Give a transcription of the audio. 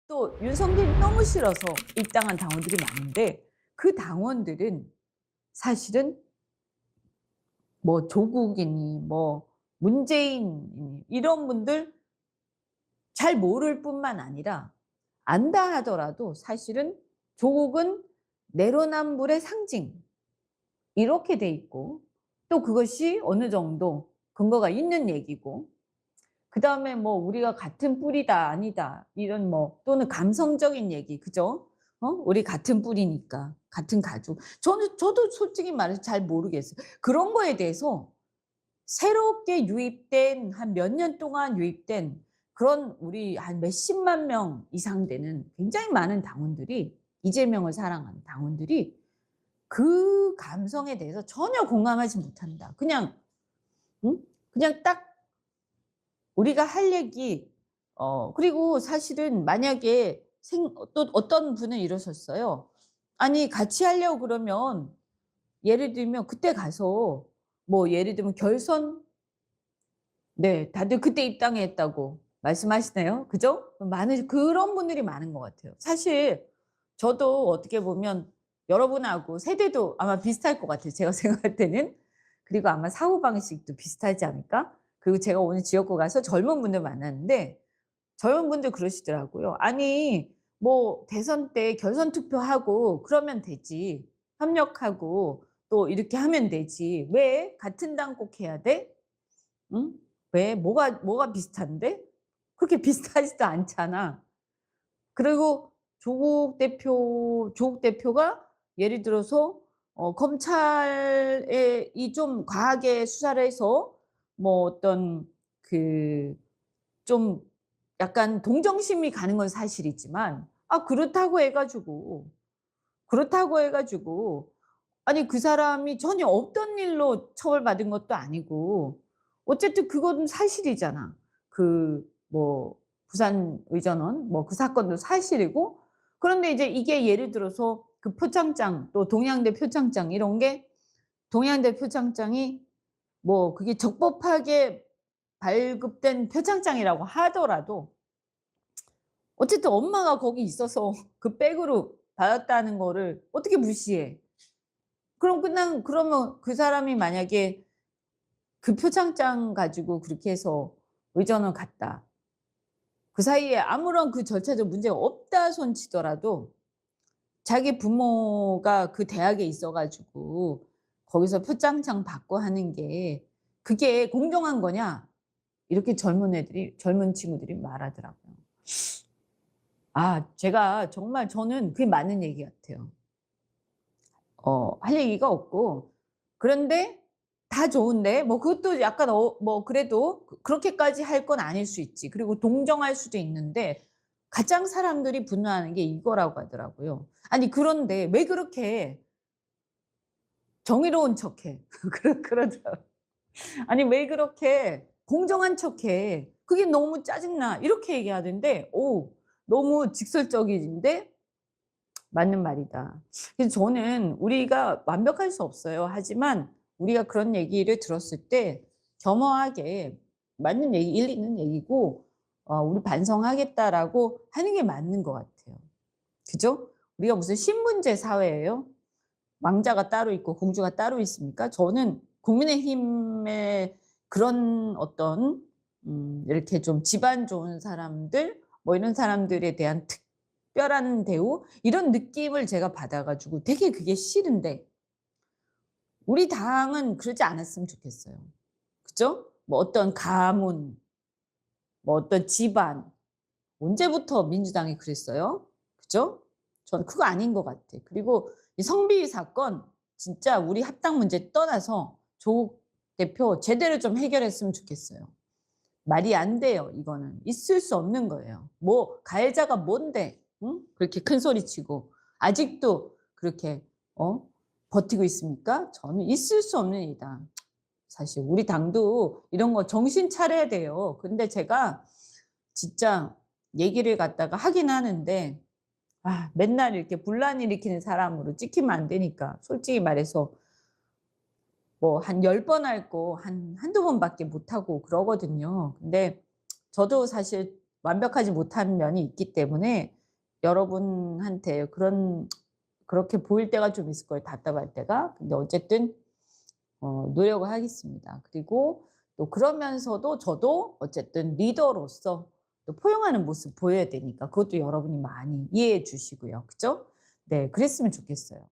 또 윤석열이 너무 싫어서 입당한 당원들이 많은데 그 당원들은 사실은 뭐 조국이니 뭐 문재인이니 이런 분들 잘 모를 뿐만 아니라 안다 하더라도 사실은 조국은 내로남불의 상징 이렇게 돼 있고 또 그것이 어느 정도 근거가 있는 얘기고 그다음에 뭐 우리가 같은 뿌리다 아니다 이런 뭐 또는 감성적인 얘기 그죠? 우리 같은 뿌리니까 같은 가족. 저도 솔직히 말해서 잘 모르겠어요. 그런 거에 대해서 새롭게 유입된 한 몇 년 동안 유입된 그런 우리 한 몇십만 명 이상 되는 굉장히 많은 당원들이 이재명을 사랑하는 당원들이 그 감성에 대해서 전혀 공감하지 못한다. 그냥 응? 그냥 딱 우리가 할 얘기 그리고 사실은 만약에 또 어떤 분은 이러셨어요. 아니 같이 하려고 그러면 예를 들면 그때 가서 뭐 예를 들면 결선 네 다들 그때 입당했다고 말씀하시네요. 그죠? 많은 그런 분들이 많은 것 같아요. 사실 저도 어떻게 보면 여러분하고 세대도 아마 비슷할 것 같아요. 제가 생각할 때는. 그리고 아마 사고방식도 비슷하지 않을까? 그리고 제가 오늘 지역구 가서 젊은 분들 만났는데 젊은 분들 그러시더라고요. "아니 뭐 대선 때 결선 투표하고 그러면 되지. 협력하고 또 이렇게 하면 되지. 왜 같은 당 꼭 해야 돼? 응? 왜? 뭐가 비슷한데? 그렇게 비슷하지도 않잖아." 그리고 조국 대표가 예를 들어서 검찰에 이 좀 과하게 수사를 해서 뭐 어떤 그 좀 약간 동정심이 가는 건 사실이지만 그렇다고 해 가지고 아니 그 사람이 전혀 없던 일로 처벌받은 것도 아니고 어쨌든 그건 사실이잖아. 그 뭐 부산의전원 뭐 그 사건도 사실이고 그런데 이제 이게 예를 들어서 그 표창장 또 동양대 표창장 이런 게 동양대 표창장이 뭐 그게 적법하게 발급된 표창장이라고 하더라도 어쨌든 엄마가 거기 있어서 그 백으로 받았다는 거를 어떻게 무시해. 그러면 그 사람이 만약에 그 표창장 가지고 그렇게 해서 의전을 갔다. 그 사이에 아무런 그 절차적 문제가 없다 손 치더라도 자기 부모가 그 대학에 있어 가지고 거기서 표창장 받고 하는 게 그게 공정한 거냐? 이렇게 젊은 친구들이 말하더라고요. 제가 정말 저는 그게 맞는 얘기 같아요. 할 얘기가 없고 그런데 다 좋은데 뭐 그것도 약간 뭐 그래도 그렇게까지 할 건 아닐 수 있지. 그리고 동정할 수도 있는데 가장 사람들이 분노하는 게 이거라고 하더라고요. 아니 그런데 왜 그렇게 정의로운 척해? 그러더라고요. 아니 왜 그렇게 공정한 척해? 그게 너무 짜증나. 이렇게 얘기하던데 너무 직설적인데 맞는 말이다. 그래서 저는 우리가 완벽할 수 없어요. 하지만 우리가 그런 얘기를 들었을 때 겸허하게 맞는 얘기, 일리 있는 얘기고 우리 반성하겠다라고 하는 게 맞는 것 같아요. 그죠? 우리가 무슨 신분제 사회예요? 왕자가 따로 있고 공주가 따로 있습니까? 저는 국민의힘의 그런 어떤 이렇게 좀 집안 좋은 사람들 뭐 이런 사람들에 대한 특별한 대우 이런 느낌을 제가 받아 가지고 되게 그게 싫은데 우리 당은 그러지 않았으면 좋겠어요. 그죠? 뭐 어떤 가문, 뭐 어떤 집안 언제부터 민주당이 그랬어요? 그죠? 저는 그거 아닌 것 같아. 그리고 이 성비위 사건 진짜 우리 합당 문제 떠나서 조국 대표 제대로 좀 해결했으면 좋겠어요. 말이 안 돼요, 이거는. 있을 수 없는 거예요. 뭐 가해자가 뭔데 응? 그렇게 큰 소리 치고 아직도 그렇게 버티고 있습니까? 저는 있을 수 없는 일이다. 사실 우리 당도 이런 거 정신 차려야 돼요. 근데 제가 진짜 얘기를 갖다가 하긴 하는데 맨날 이렇게 분란 일으키는 사람으로 찍히면 안 되니까 솔직히 말해서 뭐 한 10번 할 거 한두 번밖에 못 하고 그러거든요. 근데 저도 사실 완벽하지 못한 면이 있기 때문에 여러분한테 그렇게 보일 때가 좀 있을 거예요, 답답할 때가. 근데 어쨌든 노력을 하겠습니다. 그리고 또 그러면서도 저도 어쨌든 리더로서 또 포용하는 모습 보여야 되니까 그것도 여러분이 많이 이해해 주시고요. 그죠? 네, 그랬으면 좋겠어요.